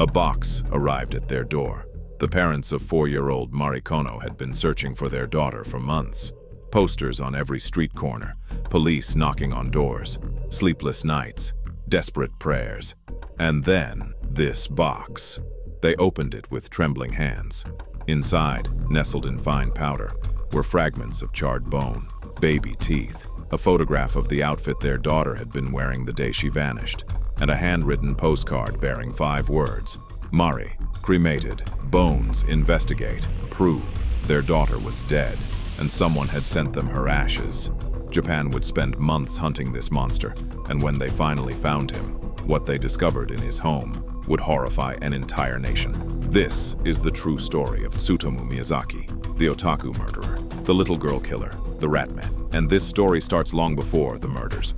A box arrived at their door. The parents of 4-year-old Marikono had been searching for their daughter for months. Posters on every street corner, police knocking on doors, sleepless nights, desperate prayers. And then, this box. They opened it with trembling hands. Inside, nestled in fine powder, were fragments of charred bone, baby teeth, a photograph of the outfit their daughter had been wearing the day she vanished, and a handwritten postcard bearing 5 words. Mari, cremated, bones, investigate, prove their daughter was dead, and someone had sent them her ashes. Japan would spend months hunting this monster, and when they finally found him, what they discovered in his home would horrify an entire nation. This is the true story of Tsutomu Miyazaki, the otaku murderer, the little girl killer, the rat man. And this story starts long before the murders.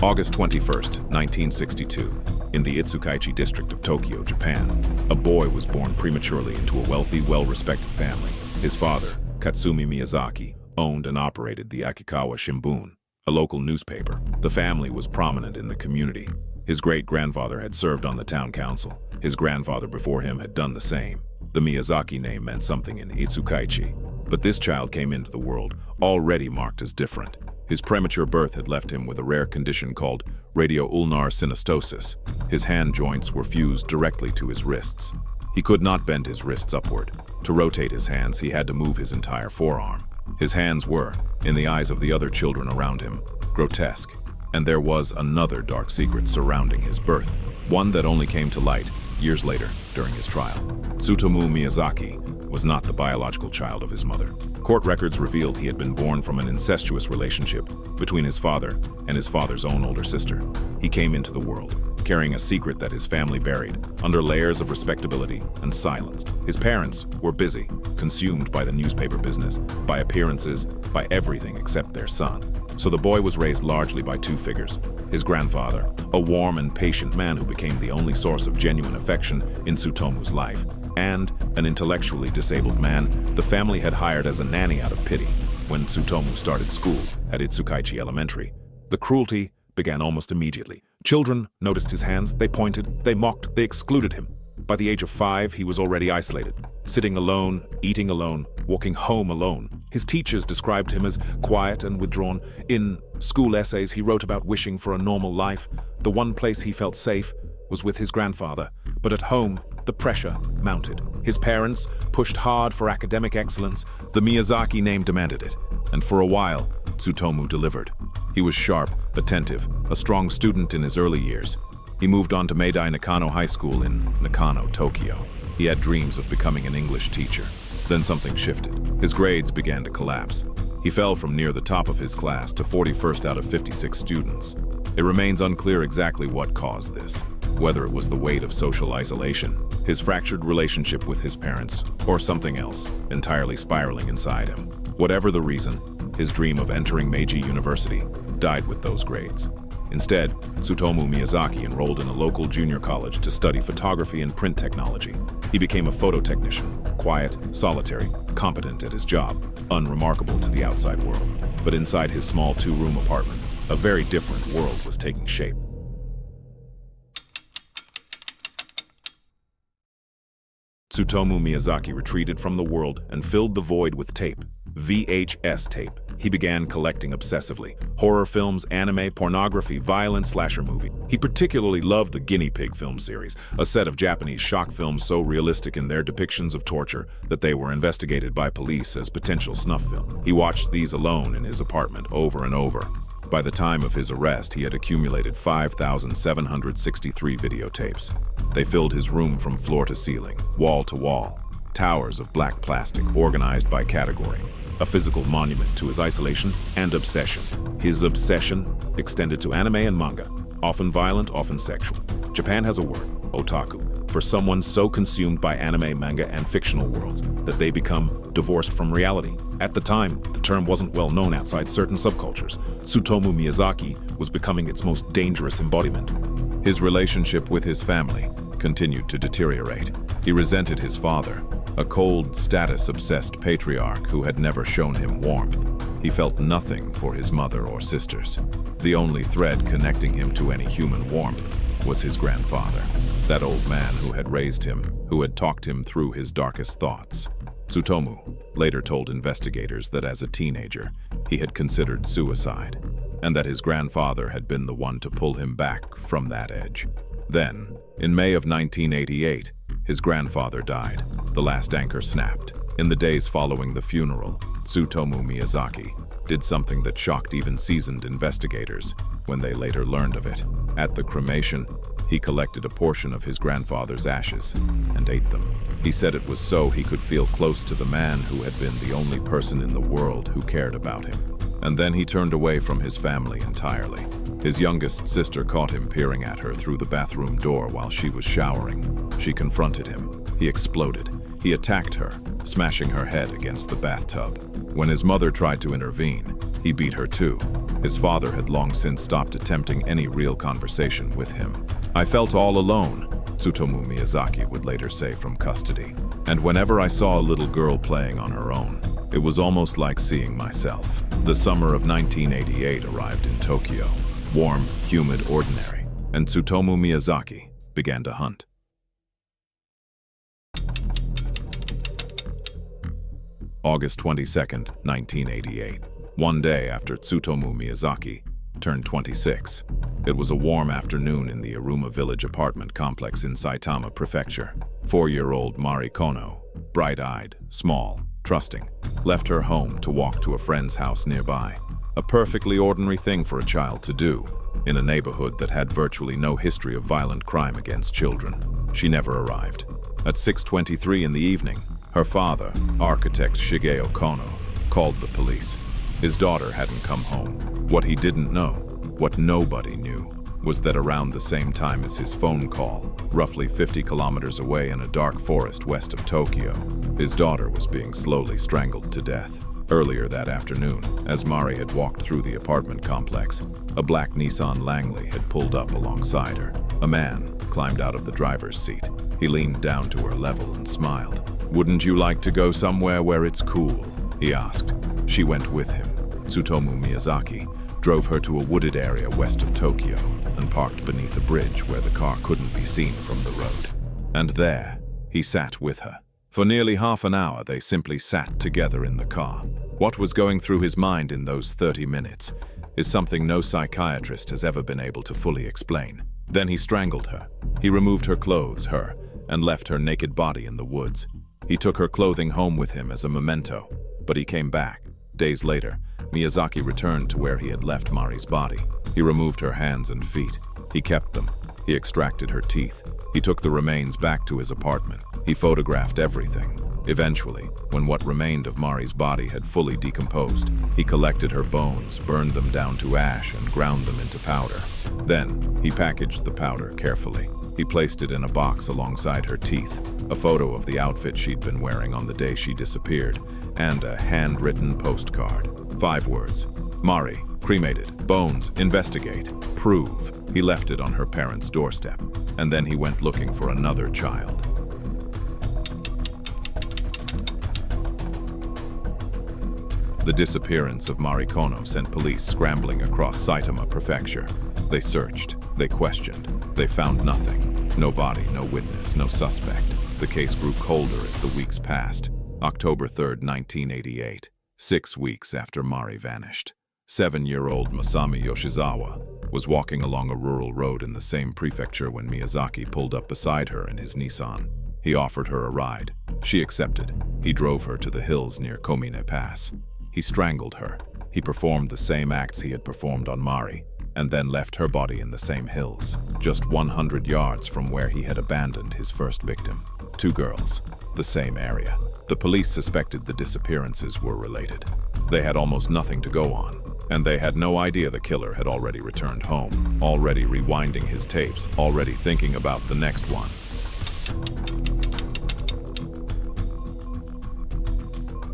August 21st, 1962, in the Itsukaichi district of Tokyo, Japan, a boy was born prematurely into a wealthy, well-respected family. His father, Tsutomu Miyazaki, owned and operated the Akikawa Shimbun, a local newspaper. The family was prominent in the community. His great-grandfather had served on the town council. His grandfather before him had done the same. The Miyazaki name meant something in Itsukaichi, but this child came into the world already marked as different. His premature birth had left him with a rare condition called radioulnar synostosis. His hand joints were fused directly to his wrists. He could not bend his wrists upward. To rotate his hands, he had to move his entire forearm. His hands were, in the eyes of the other children around him, grotesque. And there was another dark secret surrounding his birth, one that only came to light years later during his trial. Tsutomu Miyazaki was not the biological child of his mother. Court records revealed he had been born from an incestuous relationship between his father and his father's own older sister. He came into the world carrying a secret that his family buried under layers of respectability and silence. His parents were busy, consumed by the newspaper business, by appearances, by everything except their son. So the boy was raised largely by 2 figures. His grandfather, a warm and patient man who became the only source of genuine affection in Tsutomu's life, and an intellectually disabled man the family had hired as a nanny out of pity. When Tsutomu started school at Itsukaichi Elementary, the cruelty began almost immediately. Children noticed his hands, they pointed, they mocked, they excluded him. By the age of 5, he was already isolated, sitting alone, eating alone, walking home alone. His teachers described him as quiet and withdrawn. In school essays, he wrote about wishing for a normal life. The one place he felt safe was with his grandfather. But at home, the pressure mounted. His parents pushed hard for academic excellence. The Miyazaki name demanded it. And for a while, Tsutomu delivered. He was sharp, attentive, a strong student in his early years. He moved on to Meidai Nakano High School in Nakano, Tokyo. He had dreams of becoming an English teacher. Then something shifted. His grades began to collapse. He fell from near the top of his class to 41st out of 56 students. It remains unclear exactly what caused this, whether it was the weight of social isolation, his fractured relationship with his parents, or something else entirely spiraling inside him. Whatever the reason, his dream of entering Meiji University died with those grades. Instead, Tsutomu Miyazaki enrolled in a local junior college to study photography and print technology. He became a photo technician, quiet, solitary, competent at his job, unremarkable to the outside world. But inside his small 2-room apartment, a very different world was taking shape. Tsutomu Miyazaki retreated from the world and filled the void with tape, VHS tape. He began collecting obsessively. Horror films, anime, pornography, violent slasher movie. He particularly loved the Guinea Pig film series, a set of Japanese shock films so realistic in their depictions of torture that they were investigated by police as potential snuff film. He watched these alone in his apartment over and over. By the time of his arrest, he had accumulated 5,763 videotapes. They filled his room from floor to ceiling, wall to wall. Towers of black plastic organized by category. A physical monument to his isolation and obsession. His obsession extended to anime and manga, often violent, often sexual. Japan has a word, otaku, for someone so consumed by anime, manga, and fictional worlds that they become divorced from reality. At the time, the term wasn't well known outside certain subcultures. Tsutomu Miyazaki was becoming its most dangerous embodiment. His relationship with his family continued to deteriorate. He resented his father, a cold, status-obsessed patriarch who had never shown him warmth. He felt nothing for his mother or sisters. The only thread connecting him to any human warmth was his grandfather, that old man who had raised him, who had talked him through his darkest thoughts. Tsutomu later told investigators that as a teenager, he had considered suicide, and that his grandfather had been the one to pull him back from that edge. Then, in May of 1988, his grandfather died. The last anchor snapped. In the days following the funeral, Tsutomu Miyazaki did something that shocked even seasoned investigators when they later learned of it. At the cremation, he collected a portion of his grandfather's ashes and ate them. He said it was so he could feel close to the man who had been the only person in the world who cared about him. And then he turned away from his family entirely. His youngest sister caught him peering at her through the bathroom door while she was showering. She confronted him. He exploded. He attacked her, smashing her head against the bathtub. When his mother tried to intervene, he beat her too. His father had long since stopped attempting any real conversation with him. "I felt all alone," Tsutomu Miyazaki would later say from custody. "And whenever I saw a little girl playing on her own, it was almost like seeing myself." The summer of 1988 arrived in Tokyo. Warm, humid, ordinary, and Tsutomu Miyazaki began to hunt. August 22, 1988. One day after Tsutomu Miyazaki turned 26. It was a warm afternoon in the Aruma Village apartment complex in Saitama Prefecture. 4-year-old Mari Kono, bright-eyed, small, trusting, left her home to walk to a friend's house nearby. A perfectly ordinary thing for a child to do, in a neighborhood that had virtually no history of violent crime against children. She never arrived. At 6:23 in the evening, her father, architect Shigeo Kono, called the police. His daughter hadn't come home. What he didn't know, what nobody knew, was that around the same time as his phone call, roughly 50 kilometers away in a dark forest west of Tokyo, his daughter was being slowly strangled to death. Earlier that afternoon, as Mari had walked through the apartment complex, a black Nissan Langley had pulled up alongside her. A man climbed out of the driver's seat. He leaned down to her level and smiled. "Wouldn't you like to go somewhere where it's cool?" he asked. She went with him. Tsutomu Miyazaki drove her to a wooded area west of Tokyo and parked beneath a bridge where the car couldn't be seen from the road. And there, he sat with her. For nearly half an hour, they simply sat together in the car. What was going through his mind in those 30 minutes is something no psychiatrist has ever been able to fully explain. Then he strangled her. He removed her clothes, and left her naked body in the woods. He took her clothing home with him as a memento, but he came back. Days later, Miyazaki returned to where he had left Mari's body. He removed her hands and feet. He kept them. He extracted her teeth. He took the remains back to his apartment. He photographed everything. Eventually, when what remained of Mari's body had fully decomposed, he collected her bones, burned them down to ash, and ground them into powder. Then, he packaged the powder carefully. He placed it in a box alongside her teeth, a photo of the outfit she'd been wearing on the day she disappeared, and a handwritten postcard. 5 words. Mari, cremated. Bones, investigate. Prove. He left it on her parents' doorstep, and then he went looking for another child. The disappearance of Mari Kono sent police scrambling across Saitama Prefecture. They searched, they questioned, they found nothing. No body, no witness, no suspect. The case grew colder as the weeks passed. October 3, 1988, 6 weeks after Mari vanished. 7-year-old Masami Yoshizawa was walking along a rural road in the same prefecture when Miyazaki pulled up beside her in his Nissan. He offered her a ride. She accepted. He drove her to the hills near Komine Pass. He strangled her. He performed the same acts he had performed on Mari, and then left her body in the same hills, just 100 yards from where he had abandoned his first victim. 2 girls, the same area. The police suspected the disappearances were related. They had almost nothing to go on, and they had no idea the killer had already returned home, already rewinding his tapes, already thinking about the next one.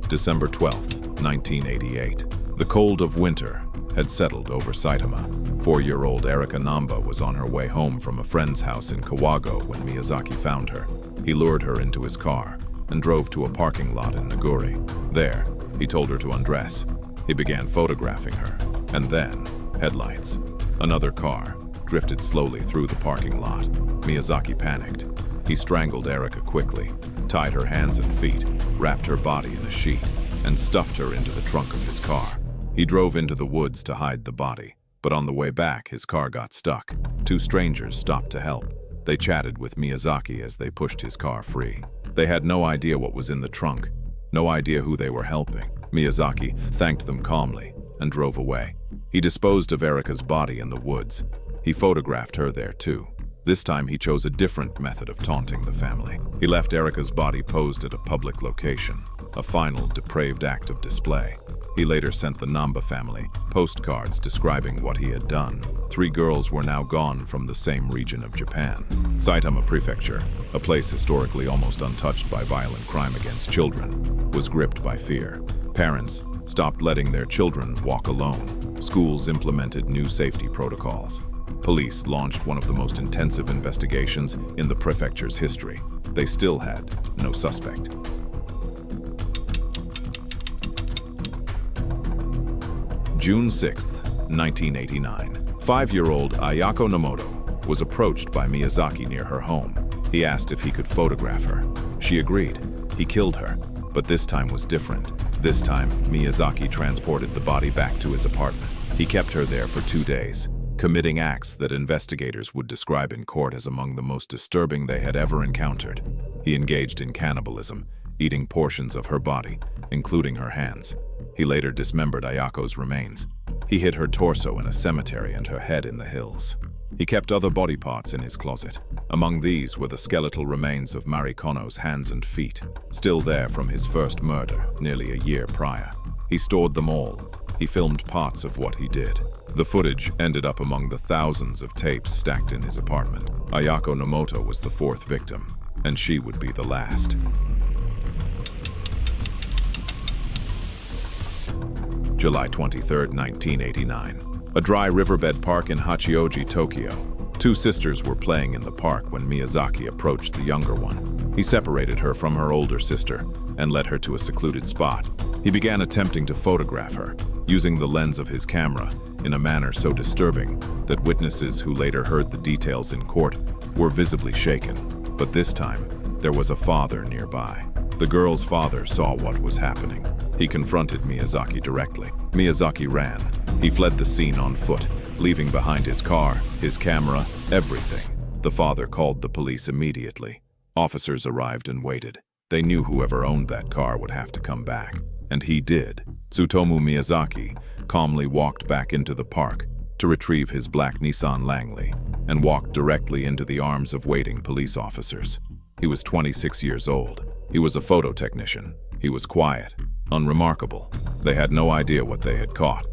December 12th, 1988. The cold of winter had settled over Saitama. 4-year-old Erika Namba was on her way home from a friend's house in Kawago when Miyazaki found her. He lured her into his car and drove to a parking lot in Naguri. There, he told her to undress. He began photographing her, and then, headlights. Another car drifted slowly through the parking lot. Miyazaki panicked. He strangled Erika quickly, tied her hands and feet, wrapped her body in a sheet, and stuffed her into the trunk of his car. He drove into the woods to hide the body, but on the way back, his car got stuck. Two strangers stopped to help. They chatted with Miyazaki as they pushed his car free. They had no idea what was in the trunk, no idea who they were helping. Miyazaki thanked them calmly and drove away. He disposed of Erika's body in the woods. He photographed her there too. This time he chose a different method of taunting the family. He left Erika's body posed at a public location, a final depraved act of display. He later sent the Namba family postcards describing what he had done. 3 girls were now gone from the same region of Japan. Saitama Prefecture, a place historically almost untouched by violent crime against children, was gripped by fear. Parents stopped letting their children walk alone. Schools implemented new safety protocols. Police launched one of the most intensive investigations in the prefecture's history. They still had no suspect. June 6, 1989. 5-year-old Ayako Nomoto was approached by Miyazaki near her home. He asked if he could photograph her. She agreed. He killed her, but this time was different. This time, Miyazaki transported the body back to his apartment. He kept her there for 2 days, committing acts that investigators would describe in court as among the most disturbing they had ever encountered. He engaged in cannibalism, eating portions of her body, including her hands. He later dismembered Ayako's remains. He hid her torso in a cemetery and her head in the hills. He kept other body parts in his closet. Among these were the skeletal remains of Marikono's hands and feet, still there from his first murder nearly a year prior. He stored them all. He filmed parts of what he did. The footage ended up among the thousands of tapes stacked in his apartment. Ayako Nomoto was the 4th victim, and she would be the last. July 23, 1989. A dry riverbed park in Hachioji, Tokyo. 2 sisters were playing in the park when Miyazaki approached the younger one. He separated her from her older sister and led her to a secluded spot. He began attempting to photograph her, using the lens of his camera in a manner so disturbing that witnesses who later heard the details in court were visibly shaken. But this time, there was a father nearby. The girl's father saw what was happening. He confronted Miyazaki directly. Miyazaki ran. He fled the scene on foot, leaving behind his car, his camera, everything. The father called the police immediately. Officers arrived and waited. They knew whoever owned that car would have to come back. And he did. Tsutomu Miyazaki calmly walked back into the park to retrieve his black Nissan Langley and walked directly into the arms of waiting police officers. He was 26 years old. He was a photo technician. He was quiet, unremarkable. They had no idea what they had caught.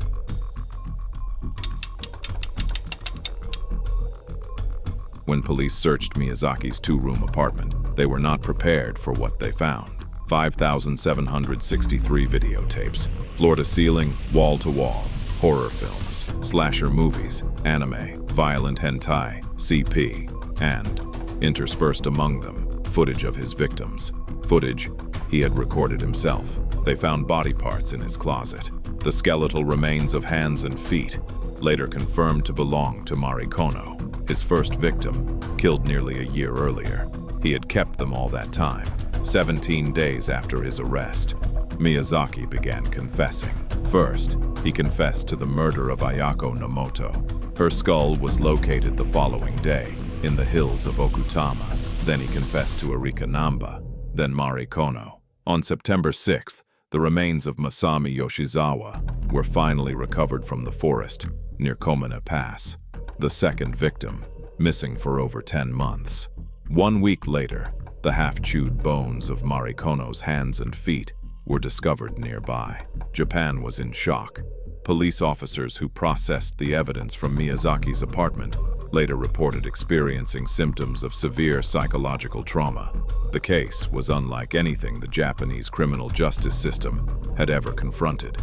When police searched Miyazaki's 2-room apartment, they were not prepared for what they found. 5,763 videotapes, floor-to-ceiling, wall-to-wall, horror films, slasher movies, anime, violent hentai, CP, and, interspersed among them, footage of his victims. Footage he had recorded himself. They found body parts in his closet. The skeletal remains of hands and feet, later confirmed to belong to Marikono, his first victim, killed nearly a year earlier. He had kept them all that time. 17 days after his arrest, Miyazaki began confessing. First, he confessed to the murder of Ayako Nomoto. Her skull was located the following day in the hills of Okutama. Then he confessed to Erika Namba, then Marikono. On September 6th, the remains of Masami Yoshizawa were finally recovered from the forest near Komina Pass, the second victim, missing for over 10 months. 1 week later, the half-chewed bones of Marikono's hands and feet were discovered nearby. Japan was in shock. Police officers who processed the evidence from Miyazaki's apartment later reported experiencing symptoms of severe psychological trauma. The case was unlike anything the Japanese criminal justice system had ever confronted.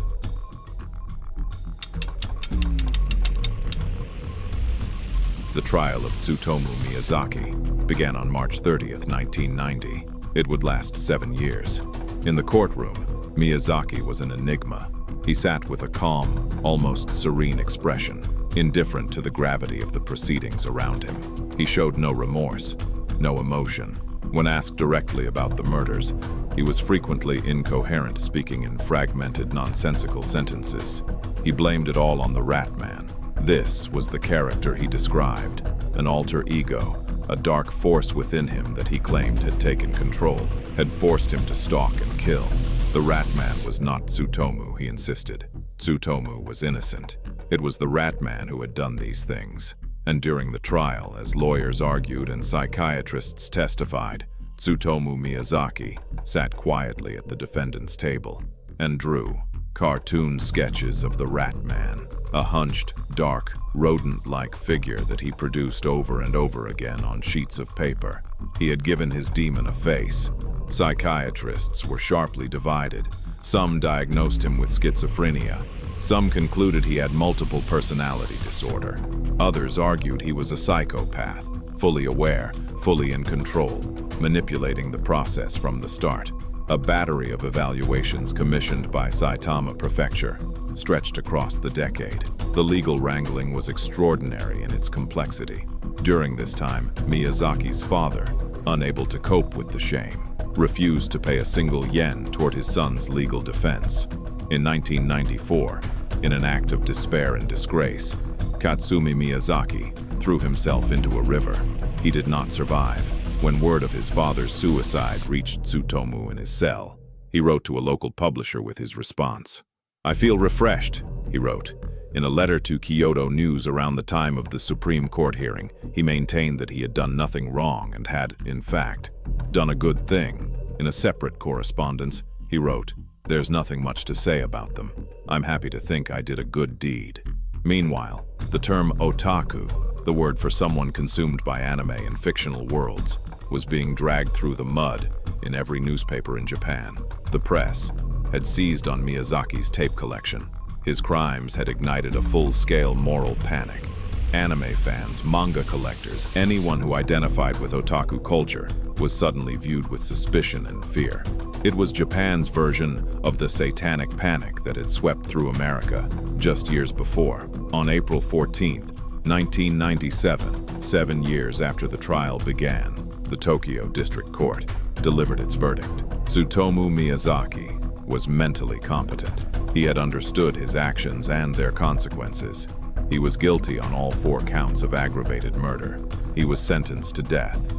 The trial of Tsutomu Miyazaki began on March 30th, 1990. It would last 7 years. In the courtroom, Miyazaki was an enigma. He sat with a calm, almost serene expression, indifferent to the gravity of the proceedings around him. He showed no remorse, no emotion. When asked directly about the murders, he was frequently incoherent, speaking in fragmented, nonsensical sentences. He blamed it all on the Rat Man. This was the character he described, an alter ego, a dark force within him that he claimed had taken control, had forced him to stalk and kill. The Rat Man was not Tsutomu, he insisted. Tsutomu was innocent. It was the Rat Man who had done these things. And during the trial, as lawyers argued and psychiatrists testified, Tsutomu Miyazaki sat quietly at the defendant's table and drew cartoon sketches of the Rat Man, a hunched, dark, rodent-like figure that he produced over and over again on sheets of paper. He had given his demon a face. Psychiatrists were sharply divided. Some diagnosed him with schizophrenia. Some concluded he had multiple personality disorder. Others argued he was a psychopath, fully aware, fully in control, manipulating the process from the start. A battery of evaluations commissioned by Saitama Prefecture stretched across the decade. The legal wrangling was extraordinary in its complexity. During this time, Miyazaki's father, unable to cope with the shame, refused to pay a single yen toward his son's legal defense. In 1994, in an act of despair and disgrace, Tsutomu Miyazaki threw himself into a river. He did not survive. When word of his father's suicide reached Tsutomu in his cell, he wrote to a local publisher with his response. "I feel refreshed," he wrote. In a letter to Kyoto News around the time of the Supreme Court hearing, he maintained that he had done nothing wrong and had, in fact, done a good thing. In a separate correspondence, he wrote, "There's nothing much to say about them. I'm happy to think I did a good deed." Meanwhile, the term otaku, the word for someone consumed by anime and fictional worlds, was being dragged through the mud in every newspaper in Japan. The press had seized on Miyazaki's tape collection. His crimes had ignited a full-scale moral panic. Anime fans, manga collectors, anyone who identified with otaku culture was suddenly viewed with suspicion and fear. It was Japan's version of the satanic panic that had swept through America just years before. On April 14, 1997, 7 years after the trial began, the Tokyo District Court delivered its verdict. Tsutomu Miyazaki was mentally competent. He had understood his actions and their consequences. He was guilty on all 4 counts of aggravated murder. He was sentenced to death.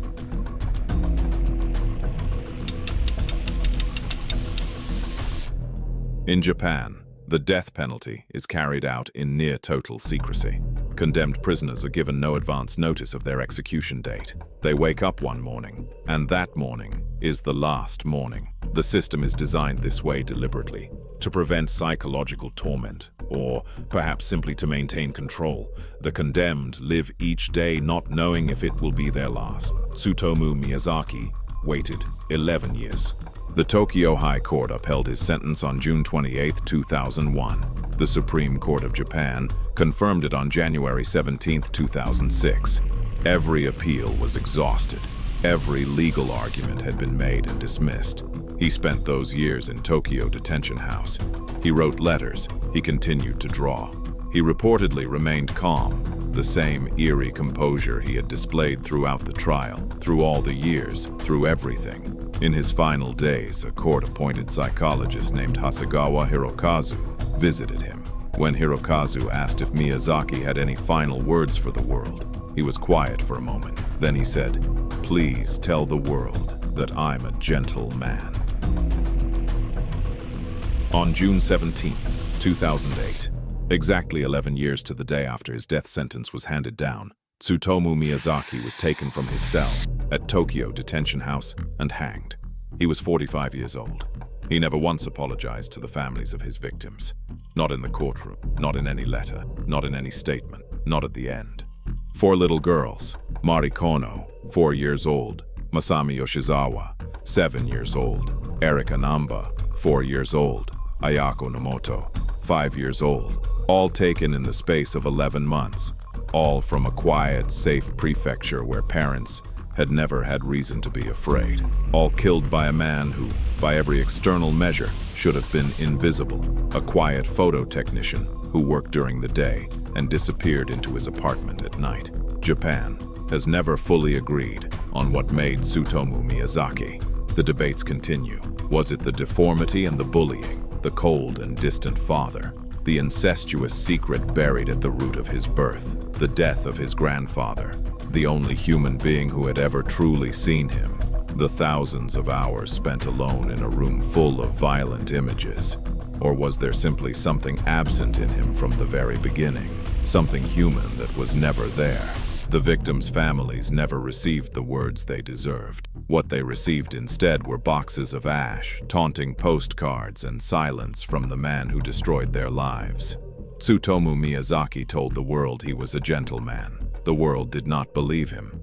In Japan, the death penalty is carried out in near total secrecy. Condemned prisoners are given no advance notice of their execution date. They wake up one morning, and that morning is the last morning. The system is designed this way deliberately, to prevent psychological torment, or perhaps simply to maintain control. The condemned live each day not knowing if it will be their last. Tsutomu Miyazaki waited 11 years. The Tokyo High Court upheld his sentence on June 28, 2001. The Supreme Court of Japan confirmed it on January 17, 2006. Every appeal was exhausted. Every legal argument had been made and dismissed. He spent those years in Tokyo Detention House. He wrote letters. He continued to draw. He reportedly remained calm, the same eerie composure he had displayed throughout the trial, through all the years, through everything. In his final days, a court-appointed psychologist named Hasegawa Hirokazu visited him. When Hirokazu asked if Miyazaki had any final words for the world, he was quiet for a moment. Then he said, "Please tell the world that I'm a gentle man." On June 17, 2008, exactly 11 years to the day after his death sentence was handed down, Tsutomu Miyazaki was taken from his cell at Tokyo Detention House and hanged. He was 45 years old. He never once apologized to the families of his victims. Not in the courtroom, not in any letter, not in any statement, not at the end. 4 little girls, Mari Kono, 4 years old, Masami Yoshizawa, 7 years old, Erika Namba, 4 years old, Ayako Nomoto, 5 years old, all taken in the space of 11 months, all from a quiet, safe prefecture where parents had never had reason to be afraid, all killed by a man who, by every external measure, should have been invisible, a quiet photo technician who worked during the day and disappeared into his apartment at night. Japan has never fully agreed on what made Tsutomu Miyazaki. The debates continue. Was it the deformity and the bullying, the cold and distant father, the incestuous secret buried at the root of his birth, the death of his grandfather, the only human being who had ever truly seen him, the thousands of hours spent alone in a room full of violent images? Or was there simply something absent in him from the very beginning, something human that was never there? The victims' families never received the words they deserved. What they received instead were boxes of ash, taunting postcards, and silence from the man who destroyed their lives. Tsutomu Miyazaki told the world he was a gentleman. The world did not believe him.